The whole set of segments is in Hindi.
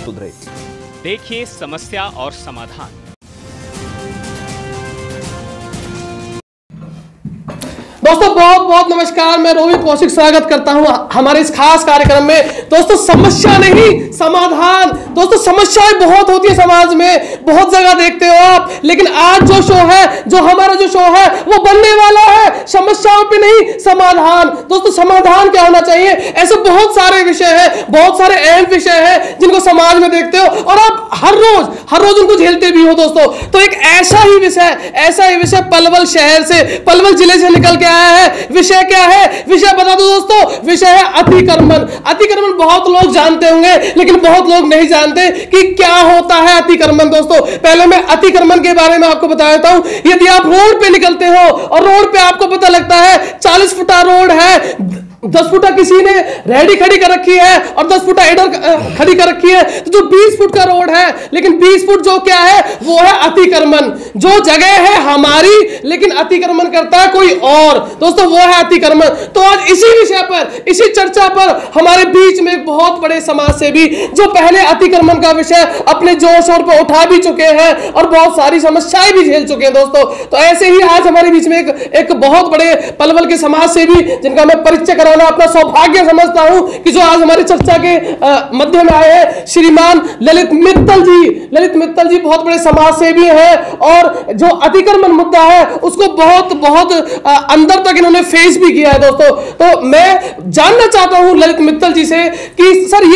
सुधरे। देखिए समस्या और समाधान। दोस्तों बहुत बहुत नमस्कार, मैं रोहित कौशिक स्वागत करता हूं हमारे इस खास कार्यक्रम में। दोस्तों समस्या नहीं समाधान। दोस्तों समस्याएं बहुत होती है समाज में, बहुत जगह देखते हो आप, लेकिन आज जो शो है, जो हमारा जो शो है वो बनने वाला है समस्याओं पे नहीं समाधान। दोस्तों समाधान क्या होना चाहिए, ऐसे बहुत सारे विषय हैं, बहुत सारे अहम विषय हैं जिनको समाज में देखते हो और आप हर रोज उनको झेलते भी हो। दोस्तों तो एक ऐसा ही विषय पलवल शहर से, पलवल जिले से निकल के आया है। विषय क्या है, विषय बता दो दोस्तों, विषय है अतिक्रमण। अतिक्रमण बहुत लोग जानते होंगे, लेकिन बहुत लोग नहीं जानते कि क्या होता है अतिक्रमण। दोस्तों पहले मैं अतिक्रमण के बारे में आपको बता देता हूं। यदि आप रोड पे निकलते हो और रोड पे आपको पता लगता है 40 फुटा रोड है, 10 फुटा किसी ने रेडी खड़ी कर रखी है और 10 फुटा इधर खड़ी कर रखी है, तो जो 20 फुट का रोड है, लेकिन 20 फुट जो क्या है वो है अतिक्रमण। जो जगह है हमारी, लेकिन अतिक्रमण करता है कोई और। दोस्तों वो है अतिक्रमण। तो आज इसी विषय पर, इसी चर्चा पर हमारे बीच में एक बहुत बड़े समाज सेवी जो पहले अतिक्रमण का विषय अपने जोर शोर पर उठा भी चुके हैं और बहुत सारी समस्याएं भी झेल चुके हैं। दोस्तों तो ऐसे ही आज हमारे बीच में एक बहुत बड़े पलवल के समाज सेवी जिनका मैं परिचय अपना सौभाग्य समझता हूं कि जो आज हमारी चर्चा के मध्य में आए हैं, श्रीमान ललित मित्तल जी। ललित मित्तल जी बहुत बड़े समाज सेवी हैं और जो अतिक्रमण मुद्दा है उसको बहुत अंदर तक इन्होंने फेस भी किया है। दोस्तों तो मैं जानना चाहता हूं ललित मित्तल जी से कि सर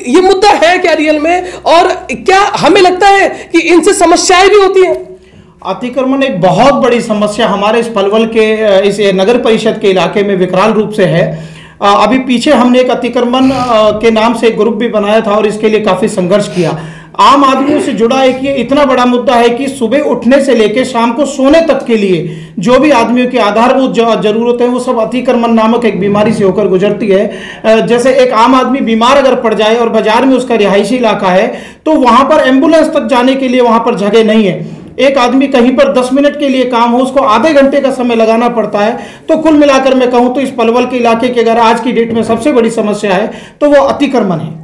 ये मुद्दा है क्या रियल में, और क्या हमें लगता है कि इनसे समस्याएं भी होती हैं? अतिक्रमण एक बहुत बड़ी समस्या हमारे इस पलवल के इस नगर परिषद के इलाके में विकराल रूप से है। अभी पीछे हमने एक अतिक्रमण के नाम से एक ग्रुप भी बनाया था और इसके लिए काफी संघर्ष किया। आम आदमियों से जुड़ा एक ये इतना बड़ा मुद्दा है कि सुबह उठने से लेकर शाम को सोने तक के लिए जो भी आदमियों की आधारभूत जरूरत है वो सब अतिक्रमण नामक एक बीमारी से होकर गुजरती है। जैसे एक आम आदमी बीमार अगर पड़ जाए और बाजार में उसका रिहायशी इलाका है तो वहां पर एम्बुलेंस तक जाने के लिए वहां पर जगह नहीं है। एक आदमी कहीं पर 10 मिनट के लिए काम हो, उसको आधे घंटे का समय लगाना पड़ता है। तो कुल मिलाकर मैं कहूं तो इस पलवल के इलाके की अगर आज की डेट में सबसे बड़ी समस्या है तो वो अतिक्रमण है।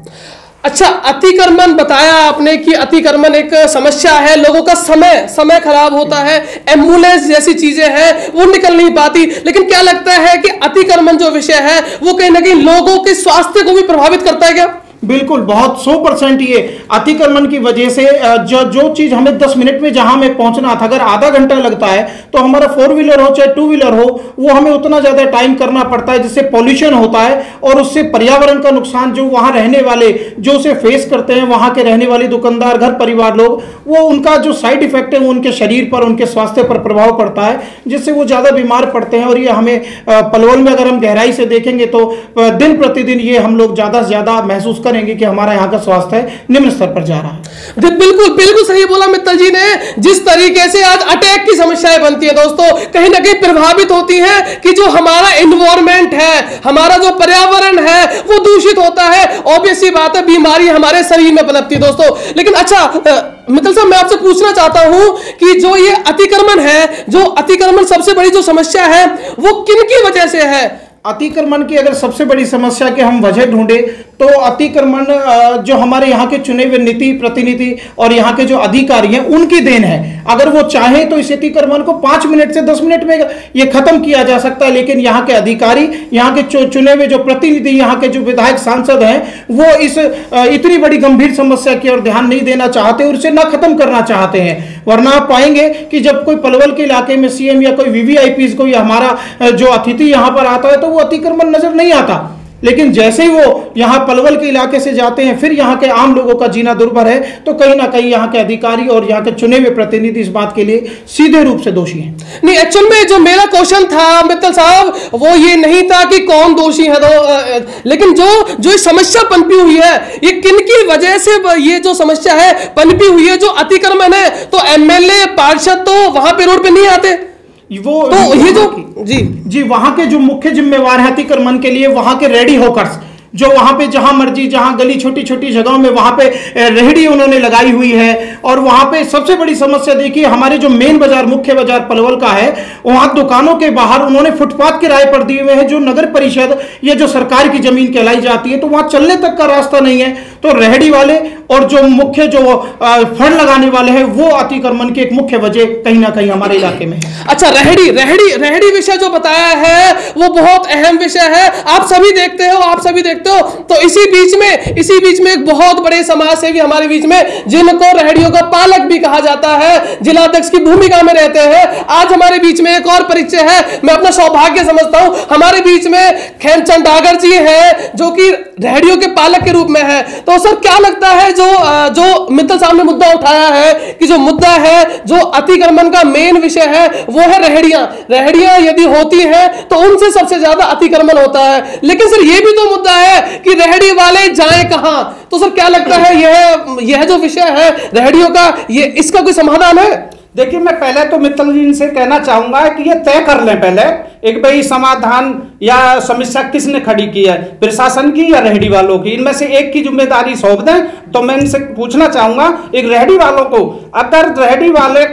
अच्छा, अतिक्रमण बताया आपने कि अतिक्रमण एक समस्या है, लोगों का समय खराब होता है, एम्बुलेंस जैसी चीजें हैं वो निकल नहीं पाती, लेकिन क्या लगता है कि अतिक्रमण जो विषय है वो कहीं ना कहीं लोगों के स्वास्थ्य को भी प्रभावित करता है क्या? बिल्कुल, बहुत 100% ये अतिक्रमण की वजह से जो चीज हमें 10 मिनट में जहां में पहुंचना था, अगर आधा घंटा लगता है तो हमारा 4 व्हीलर हो चाहे 2 व्हीलर हो, वो हमें उतना ज्यादा टाइम करना पड़ता है, जिससे पॉल्यूशन होता है और उससे पर्यावरण का नुकसान जो वहां रहने वाले जो उसे फेस करते हैं, वहां के रहने वाले दुकानदार, घर परिवार लोग, वो उनका जो साइड इफेक्ट है वो उनके शरीर पर, उनके स्वास्थ्य पर प्रभाव पड़ता है, जिससे वो ज्यादा बीमार पड़ते हैं। और ये हमें पलवल में अगर हम गहराई से देखेंगे तो दिन प्रतिदिन ये हम लोग ज्यादा से ज्यादा महसूस करेंगे कि हमारा यहाँ का स्वास्थ्य निम्न स्तर पर जा रहा है। बिल्कुल सही बोला मित्तल जी ने। जिस तरीके से आज अटैक की समस्याएं बनती है दोस्तों, कहीं ना कहीं प्रभावित होती है कि जो हमारा एनवायरनमेंट है, हमारा जो पर्यावरण है वो दूषित होता है। ऑब्वियस सी बात है, बीमारी हमारे शरीर में पनपती है दोस्तों। लेकिन अच्छा मित्तल साहब, मैं आपसे पूछना चाहता हूं कि जो ये अतिक्रमण है, जो अतिक्रमण सबसे बड़ी जो समस्या है वो किन की वजह से है? अतिक्रमण की अगर सबसे बड़ी समस्या के हम वजह ढूंढे तो अतिक्रमण जो हमारे यहाँ के चुने हुए नीति प्रतिनिधि और यहाँ के जो अधिकारी हैं उनकी देन है। अगर वो चाहें तो इस अतिक्रमण को 5 मिनट से 10 मिनट में ये खत्म किया जा सकता है, लेकिन यहाँ के अधिकारी, यहाँ के चुने हुए जो प्रतिनिधि, यहाँ के जो विधायक सांसद हैं, वो इस इतनी बड़ी गंभीर समस्या की ओर ध्यान नहीं देना चाहते और इसे ना खत्म करना चाहते हैं। वरना आप पाएंगे कि जब कोई पलवल के इलाके में सीएम या कोई वीवीआईपी कोई हमारा जो अतिथि यहाँ पर आता है तो वो अतिक्रमण नजर नहीं आता, लेकिन जैसे ही वो यहाँ पलवल के इलाके से जाते हैं फिर यहाँ के आम लोगों का जीना दुर्भर है। तो कहीं ना कहीं यहाँ के अधिकारी और यहाँ के चुने हुए प्रतिनिधि इस बात के लिए सीधे रूप से दोषी हैं। नहीं, एक्चुअल में जो मेरा क्वेश्चन था मित्तल साहब वो ये नहीं था कि कौन दोषी है, लेकिन जो समस्या पनपी हुई है ये किन की वजह से ये जो समस्या है पनपी हुई है? जो अतिक्रमण है तो एमएलए पार्षद तो वहां पे रोड पे नहीं आते, वो तो ये जो जी वहां के जो मुख्य जिम्मेवार है अतिक्रमण के लिए, वहां के रेडी होकर्स जो वहां पे जहां मर्जी जहां गली छोटी छोटी जगहों में वहां पे रेहड़ी उन्होंने लगाई हुई है। और वहां पे सबसे बड़ी समस्या देखिए, हमारे जो मेन बाजार मुख्य बाजार पलवल का है, वहां दुकानों के बाहर उन्होंने फुटपाथ किराए पर दिए हुए हैं, जो नगर परिषद या जो सरकार की जमीन कहलाई जाती है, तो वहां चलने तक का रास्ता नहीं है। तो रेहड़ी वाले और जो मुख्य जो फंड लगाने वाले हैं वो अतिक्रमण की एक मुख्य वजह कहीं ना कहीं हमारे इलाके में है। अच्छा, रेहड़ी विषय जो बताया है वो बहुत अहम विषय है। आप सभी देखते हो तो इसी बीच में एक बहुत बड़े समाज सेवी हमारे बीच में, जिनको रेहड़ियों का पालक भी कहा जाता है, जिलाध्यक्ष की भूमिका में रहते हैं, आज हमारे बीच में एक और परिचय है। मैं अपना सौभाग्य समझता हूं, हमारे बीच में खेमचंद डागर जी हैं जो कि रेहड़ियों के पालक के रूप में है। तो सर, क्या लगता है जो मित्तल साहब ने मुद्दा उठाया है कि जो मुद्दा है, जो अतिक्रमण का मेन विषय है वो है रेहड़ियां यदि होती हैं तो उनसे सबसे ज्यादा अतिक्रमण होता है। लेकिन सर, ये भी तो मुद्दा है कि रेहड़ी वाले जाएं कहां? तो सर, क्या लगता है यह जो विषय है रेहड़ियों का, ये इसका कोई समाधान है? देखिए, मैं पहले तो मित्तल जी से कहना चाहूंगा कि ये तय कर लें पहले एक भाई समाधान या समस्या किसने खड़ी की है, प्रशासन की या रेहड़ी वालों की। इनमें से एक की जिम्मेदारी सौंप दें। तो मैं इनसे पूछना चाहूंगा, एक रेहड़ी वालों को, अगर रेहड़ी वाले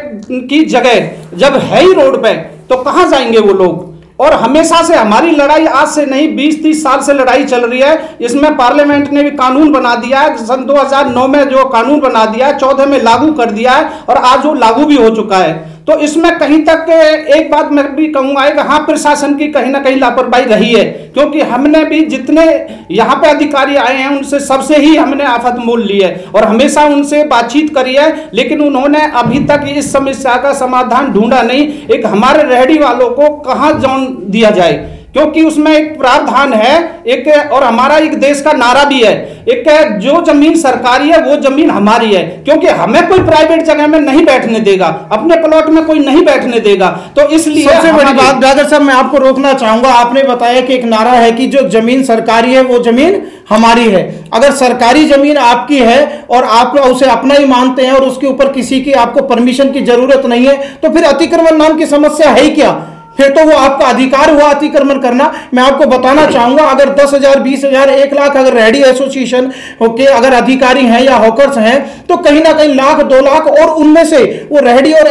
की जगह जब है ही रोड पे तो कहां जाएंगे वो लोग? और हमेशा से हमारी लड़ाई आज से नहीं 20-30 साल से लड़ाई चल रही है। इसमें पार्लियामेंट ने भी कानून बना दिया है, सन 2009 में जो कानून बना दिया है 14 में लागू कर दिया है और आज वो लागू भी हो चुका है। तो इसमें कहीं तक एक बात मैं भी कहूंगा कि हाँ, प्रशासन की कहीं ना कहीं लापरवाही रही है, क्योंकि हमने भी जितने यहाँ पे अधिकारी आए हैं उनसे सबसे ही हमने आफत मोल ली है और हमेशा उनसे बातचीत करी है, लेकिन उन्होंने अभी तक इस समस्या का समाधान ढूंढा नहीं। एक हमारे रेहड़ी वालों को कहाँ जॉन दिया जाए, क्योंकि उसमें एक प्रावधान है एक, और हमारा एक देश का नारा भी है, एक जो जमीन सरकारी है वो जमीन हमारी है, क्योंकि हमें कोई प्राइवेट जगह में नहीं बैठने देगा, अपने प्लॉट में कोई नहीं बैठने देगा। तो इसलिए सबसे बड़ी बात डागर साहब, मैं आपको रोकना चाहूंगा। आपने बताया कि एक नारा है कि जो जमीन सरकारी है वो जमीन हमारी है। अगर सरकारी जमीन आपकी है और आप उसे अपना ही मानते हैं और उसके ऊपर किसी की आपको परमिशन की जरूरत नहीं है, तो फिर अतिक्रमण नाम की समस्या है ही क्या? फिर तो वो आपका अधिकार हुआ अतिक्रमण करना। मैं आपको बताना चाहूंगा, अगर 10,000, 20,000, 1 लाख अगर रेहड़ी एसोसिएशन के अगर अधिकारी हैं या हॉकर्स हैं, तो कहीं ना कहीं लाख 2 लाख और उनमें से वो रेहड़ी और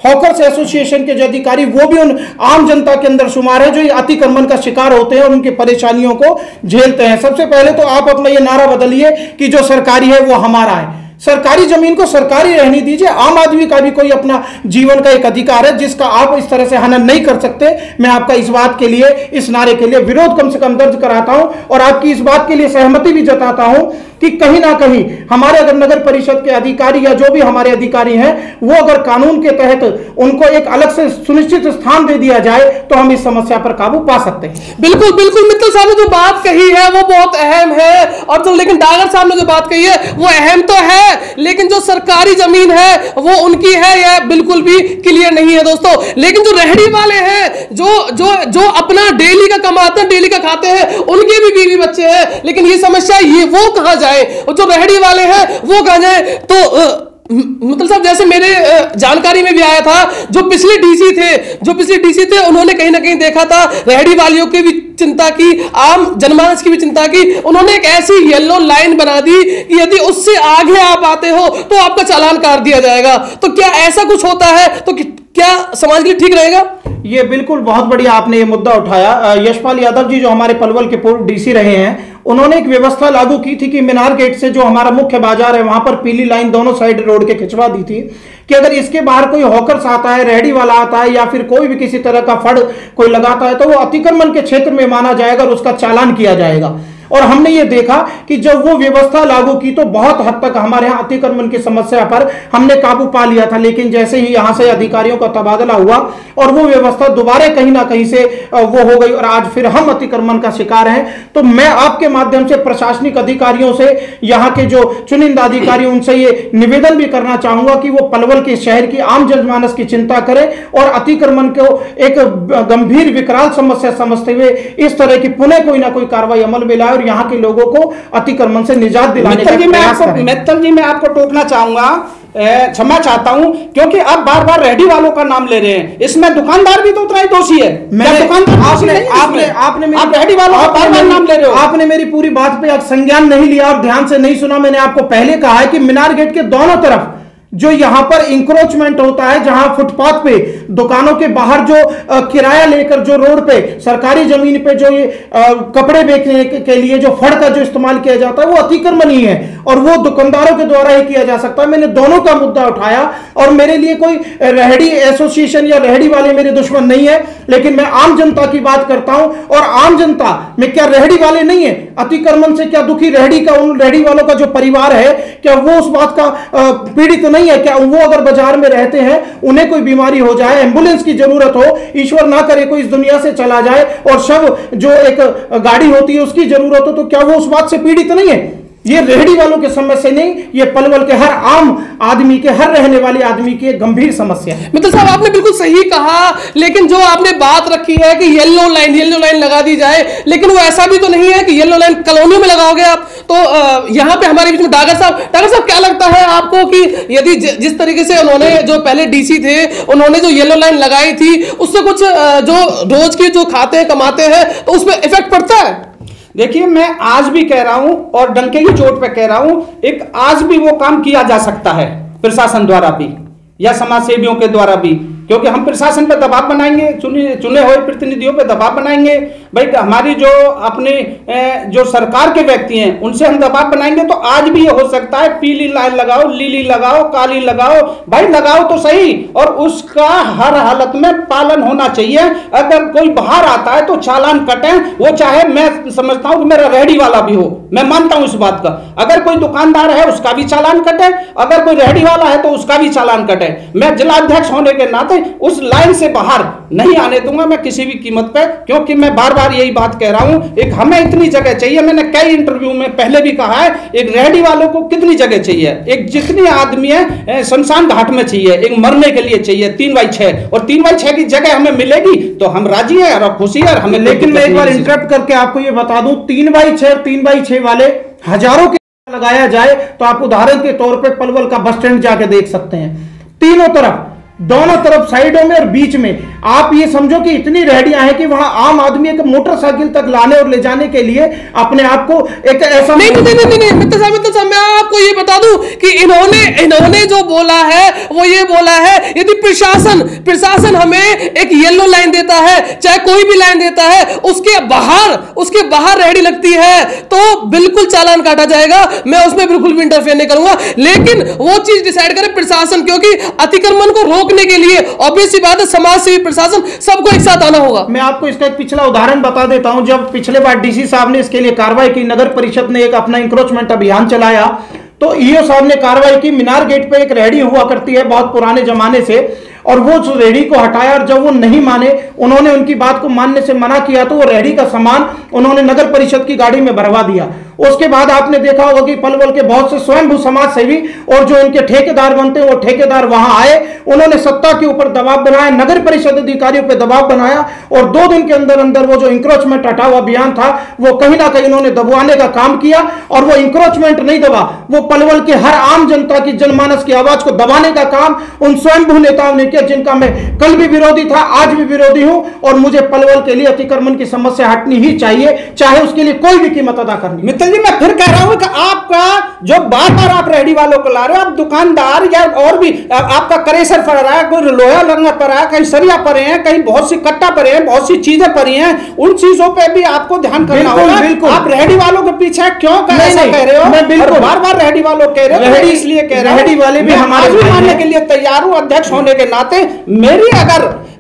हॉकर्स एसोसिएशन के जो अधिकारी वो भी उन आम जनता के अंदर शुमार है जो अतिक्रमण का शिकार होते हैं और उनकी परेशानियों को झेलते हैं। सबसे पहले तो आप अपना ये नारा बदलिए कि जो सरकारी है वो हमारा है। सरकारी जमीन को सरकारी रहने दीजिए। आम आदमी का भी कोई अपना जीवन का एक अधिकार है जिसका आप इस तरह से हनन नहीं कर सकते। मैं आपका इस बात के लिए, इस नारे के लिए विरोध कम से कम दर्ज कराता हूं और आपकी इस बात के लिए सहमति भी जताता हूं कि कहीं ना कहीं हमारे अगर नगर परिषद के अधिकारी या जो भी हमारे अधिकारी हैं वो अगर कानून के तहत उनको एक अलग से सुनिश्चित स्थान दे दिया जाए तो हम इस समस्या पर काबू पा सकते हैं। बिल्कुल बिल्कुल, मित्तल साहब ने जो बात कही है वो बहुत अहम है, और जो लेकिन डागर साहब ने जो बात कही है वो अहम तो है, लेकिन जो सरकारी जमीन है वो उनकी है, यह बिल्कुल भी क्लियर नहीं है दोस्तों। लेकिन जो रेहड़ी वाले हैं, जो अपना डेली का कमाते हैं, डेली का खाते हैं, उनके भी बीवी बच्चे हैं, लेकिन ये समस्या ये वो कहां जाए, जो रेहड़ी वाले हैं वो कहां जाए? तो मतलब साहब, जैसे मेरे जानकारी में भी आया था, जो पिछले डीसी थे उन्होंने कहीं ना कहीं देखा था रेहड़ी वालियों की भी चिंता की, आम जनमानस की भी चिंता की। उन्होंने एक ऐसी येलो लाइन बना दी कि यदि उससे आगे आप आते हो तो आपका चालान काट दिया जाएगा। तो क्या ऐसा कुछ होता है तो क्या समाज के लिए ठीक रहेगा? ये बिल्कुल बहुत बढ़िया आपने ये मुद्दा उठाया। यशपाल यादव जी जो हमारे पलवल के पूर्व डीसी रहे हैं, उन्होंने एक व्यवस्था लागू की थी कि मीनार गेट से जो हमारा मुख्य बाजार है वहां पर पीली लाइन दोनों साइड रोड के खिंचवा दी थी कि अगर इसके बाहर कोई हॉकर्स आता है, रेहड़ी वाला आता है या फिर कोई भी किसी तरह का फड़ कोई लगाता है तो वो अतिक्रमण के क्षेत्र में माना जाएगा और उसका चालान किया जाएगा। और हमने ये देखा कि जब वो व्यवस्था लागू की तो बहुत हद तक हमारे यहाँ अतिक्रमण की समस्या पर हमने काबू पा लिया था। लेकिन जैसे ही यहाँ से अधिकारियों का तबादला हुआ और वो व्यवस्था दोबारा कहीं ना कहीं से वो हो गई और आज फिर हम अतिक्रमण का शिकार हैं। तो मैं आपके माध्यम से प्रशासनिक अधिकारियों से, यहाँ के जो चुनिंदा अधिकारी, उनसे ये निवेदन भी करना चाहूंगा कि वो पलवल के शहर की आम जनमानस की चिंता करें और अतिक्रमण को एक गंभीर विकराल समस्या समझते हुए इस तरह की पुनः कोई ना कोई कार्रवाई अमल में लाए और यहाँ के लोगों को अतिक्रमण से निजात दिलाने का प्रयास करें। मित्तल जी, मैं आपको टोकना चाहूंगा, क्षमा चाहता हूं, क्योंकि आप बार बार रेहड़ी वालों का नाम ले रहे हैं। इसमें दुकानदार भी तो उतना ही दोषी है। आप रेहड़ी वालों का बार बार नाम ले रहे हो। आपने मेरी पूरी बात पे संज्ञान नहीं लिया और ध्यान से नहीं सुना। मैंने आपको पहले कहा है कि मीनार गेट के दोनों तरफ जो यहां पर इंक्रोचमेंट होता है, जहां फुटपाथ पे दुकानों के बाहर जो किराया लेकर जो रोड पे सरकारी जमीन पे जो ये कपड़े बेचने के लिए जो फड़ का जो इस्तेमाल किया जाता है वो अतिक्रमण ही है और वो दुकानदारों के द्वारा ही किया जा सकता है। मैंने दोनों का मुद्दा उठाया और मेरे लिए कोई रेहड़ी एसोसिएशन या रेहड़ी वाले मेरे दुश्मन नहीं है, लेकिन मैं आम जनता की बात करता हूं और आम जनता में क्या रेहड़ी वाले नहीं है अतिक्रमण से क्या दुखी रेहड़ी का, उन रेहड़ी वालों का जो परिवार है क्या वो उस बात का पीड़ित नहीं है? क्या वो अगर बाजार में रहते हैं उन्हें कोई बीमारी हो जाए, एम्बुलेंस की जरूरत हो, ईश्वर ना करे कोई इस दुनिया से चला जाए और शव जो एक गाड़ी होती है उसकी जरूरत हो, तो क्या वो उस बात से पीड़ित नहीं है? ये रेहड़ी वालों की समस्या नहीं, ये पलवल के हर आम आदमी के, हर रहने वाले आदमी की एक गंभीर समस्या है। मित्तल साहब आपने बिल्कुल सही कहा, लेकिन जो आपने बात रखी है कि येलो लाइन लगा दी जाए, लेकिन वो ऐसा भी तो नहीं है कि येलो लाइन कॉलोनियों में लगाओगे आप। तो यहाँ पे हमारे बीच में डागर साहब क्या लगता है आपको कि यदि जिस तरीके से उन्होंने जो पहले डीसी थे उन्होंने जो येलो लाइन लगाई थी उससे कुछ जो रोज की जो खाते हैं कमाते हैं तो उसमें इफेक्ट पड़ता है? देखिए, मैं आज भी कह रहा हूं और डंके की चोट पे कह रहा हूं, एक आज भी वो काम किया जा सकता है प्रशासन द्वारा भी या समाज सेवियों के द्वारा भी, क्योंकि हम प्रशासन पर दबाव बनाएंगे, चुने हुए प्रतिनिधियों पर दबाव बनाएंगे। भाई हमारी जो अपने जो सरकार के व्यक्ति हैं उनसे हम दबाव बनाएंगे तो आज भी ये हो सकता है पीली लाइन लगाओ, लीली लगाओ, काली लगाओ, भाई लगाओ तो सही, और उसका हर हालत में पालन होना चाहिए। अगर कोई बाहर आता है तो चालान कटे, वो चाहे मैं समझता हूं कि मेरा रेहड़ी वाला भी हो, मैं मानता हूं इस बात का। अगर कोई दुकानदार है उसका भी चालान कटे, अगर कोई रेहड़ी वाला है तो उसका भी चालान कटे। मैं जिलाध्यक्ष होने के नाते उस लाइन से बाहर नहीं आने दूंगा मैं किसी भी कीमत पे, क्योंकि मैं बार बार यही बात कह रहा हूं, एक हमें इतनी जगह चाहिए। मैंने कई इंटरव्यू में पहले भी कहा है, एक रेहड़ी वालों को कितनी जगह चाहिए, एक जितनी आदमी है शमशान घाट में चाहिए, एक मरने के लिए चाहिए 3x6, और 3x6 की जगह हमें मिलेगी तो हम राजी हैं और खुशी है हमें। लेकिन मैं एक बार इंटरप्ट करके आपको ये बता दूं, 3x6 वाले हजारों के लगाया जाए तो आप उदाहरण के तौर पे पलवल का बस स्टैंड जाके देख सकते हैं, तीनों तरफ, दोनों तरफ, साइडों में और बीच में आप ये समझो कि इतनी रेहड़ियां हैं कि वहां आम आदमी एक मोटरसाइकिल तक लाने और ले जाने के लिए अपने आप को एक ऐसा नहीं मित्तल साहब मैं आपको ये बता दूं कि इन्होंने जो बोला है वो ये बोला है, यदि प्रशासन हमें एक येलो लाइन देता है, चाहे कोई भी लाइन देता है, उसके बाहर रेहड़ी लगती है तो बिल्कुल चालान काटा जाएगा, मैं उसमें बिल्कुल भी इंटरफेयर नहीं करूंगा। लेकिन वो चीज डिसाइड करे प्रशासन, क्योंकि अतिक्रमण को रोकने के लिए ऑब्वियस सी बात है समाज सेवी प्रशासन सबको एक साथ आना होगा। मैं आपको इसका एक पिछला उदाहरण बता देता हूं। जब पिछले बार डीसी साहब ने इसके लिए कार्रवाई की, नगर परिषद ने एक अपना इंक्रोचमेंट अभियान चलाया, तो ईओ साहब ने कार्रवाई की। मीनार गेट पे एक रेहड़ी हुआ करती है बहुत पुराने जमाने से, और वो उस रेहड़ी को हटाया, और जब वो नहीं माने, उन्होंने उनकी बात को मानने से मना किया, तो वो रेहड़ी का सामान उन्होंने नगर परिषद की गाड़ी में भरवा दिया। उसके बाद आपने देखा होगा कि पलवल के बहुत से स्वयंभू समाज सेवी और जो उनके ठेकेदार बनते हैं वो ठेकेदार वहां आए, उन्होंने सत्ता के ऊपर दबाव बनाया, नगर परिषद अधिकारियों पर दबाव बनाया, और 2 दिन के अंदर अंदर वो जो इंक्रोचमेंट हटाओ अभियान था वो कहीं ना कहीं उन्होंने दबाने का काम किया। और वो इंक्रोचमेंट नहीं दबा, वो पलवल के हर आम जनता की, जनमानस की आवाज को दबाने का काम उन स्वयंभू नेताओं ने किया, जिनका मैं कल भी विरोधी था, आज भी विरोधी हूं। और मुझे पलवल के लिए अतिक्रमण की समस्या हटनी ही चाहिए, चाहे उसके लिए कोई भी कीमत अदा करनी। जी मैं फिर कह रहा हूं कि आपका जो बार बार आप रेहड़ी वालों को ला रहे हो, आप दुकानदार या और भी आपका करेसर पड़ रहा है, कोई लोहा लंगा पड़ रहा है, कहीं सरिया पड़े हैं, कहीं बहुत सी कट्टा पड़े हैं, बहुत सी चीजें पड़ी हैं, उन चीजों पे भी आपको ध्यान करना होगा। आप रेहड़ी वालों के पीछे क्यों ऐसा कह रहे हो? मैं बिल्कुल बार बार रेहड़ी वालों कह रहे हो, इसलिए कह रहे हो, रेहड़ी वाले भी हमारे मानने के लिए तैयार हूं अध्यक्ष होने के नाते।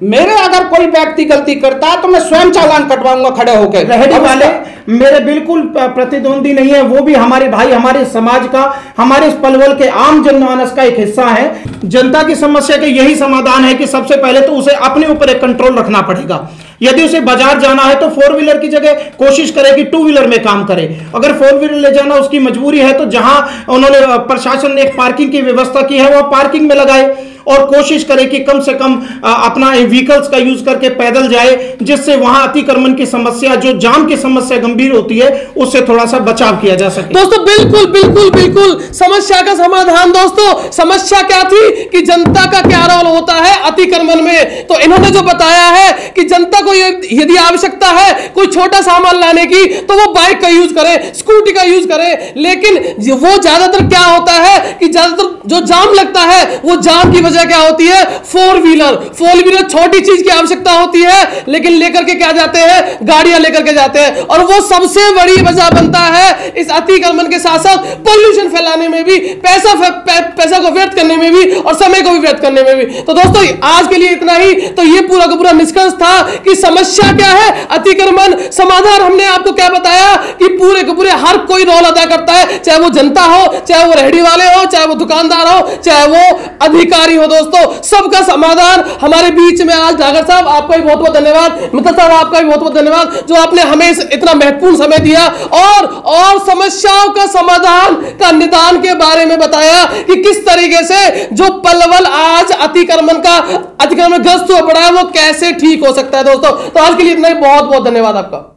मेरे अगर कोई व्यक्ति गलती करता है तो मैं स्वयं चालान कटवाऊंगा खड़े होकर। रेहड़ी वाले मेरे बिल्कुल प्रतिद्वंदी नहीं है, वो भी हमारे भाई, हमारे समाज का, हमारे इस पलवल के आम जनमानस का एक हिस्सा है। जनता की समस्या के यही समाधान है कि सबसे पहले तो उसे अपने ऊपर एक कंट्रोल रखना पड़ेगा। यदि उसे बाजार जाना है तो 4 व्हीलर की जगह कोशिश करे कि 2 व्हीलर में काम करे। अगर 4 व्हीलर ले जाना उसकी मजबूरी है तो जहां उन्होंने प्रशासन ने एक पार्किंग की व्यवस्था की है वो पार्किंग में लगाए। और कोशिश करे कि कम से कम अपना व्हीकल्स का यूज करके पैदल जाए, जिससे वहां अतिक्रमण की समस्या, जो जाम की समस्या गंभीर होती है, उससे थोड़ा सा बचाव किया जा सके। दोस्तों बिल्कुल बिल्कुल बिल्कुल समस्या का समाधान। दोस्तों समस्या क्या थी कि जनता का क्या रोल होता है अतिक्रमण में, तो इन्होंने जो बताया है कि जनता को यदि आवश्यकता है कोई छोटा सामान लाने की तो वो बाइक का यूज करे, स्कूटी का यूज करे, लेकिन वो ज्यादातर क्या होता है कि ज्यादातर जो जाम लगता है वो जाम की वजह क्या होती है, फोर व्हीलर छोटी चीज की आवश्यकता होती है लेकिन लेकर के क्या जाते हैं, गाड़ियां लेकर के जाते हैं, और वो सबसे बड़ी वजह बनता है इस अतिक्रमण के साथ साथ पॉल्यूशन फैलाने में भी, पैसा को व्यर्थ करने में भी और समय को भी व्यर्थ करने में भी। तो दोस्तों आज के लिए इतना ही। तो ये पूरा का पूरा निष्कर्ष था कि समस्या क्या है, अतिक्रमण। समाधान हमने आपको क्या बताया कि पूरे के पूरे हर कोई रोल अदा करता है, चाहे वो जनता हो, चाहे वो रेहड़ी वाले हो, चाहे वो दुकानदार हो, चाहे वो अधिकारी हो। दोस्तों सबका समाधान हमारे बीच में आज डागर साहब, आपका भी बहुत बहुत धन्यवाद, मित्तल साहब आपका भी बहुत बहुत धन्यवाद जो आपने हमें इतना महत्वपूर्ण समय दिया और समस्याओं का समाधान का निदान के बारे में बताया कि किस तरीके से जो पलवल आज अतिक्रमण ग्रस्त हुआ पड़ा है वो कैसे ठीक हो सकता है। दोस्तों तो आज के लिए इतना ही, बहुत बहुत धन्यवाद आपका।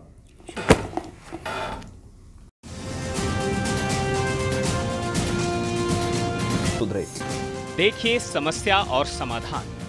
देखिए समस्या और समाधान।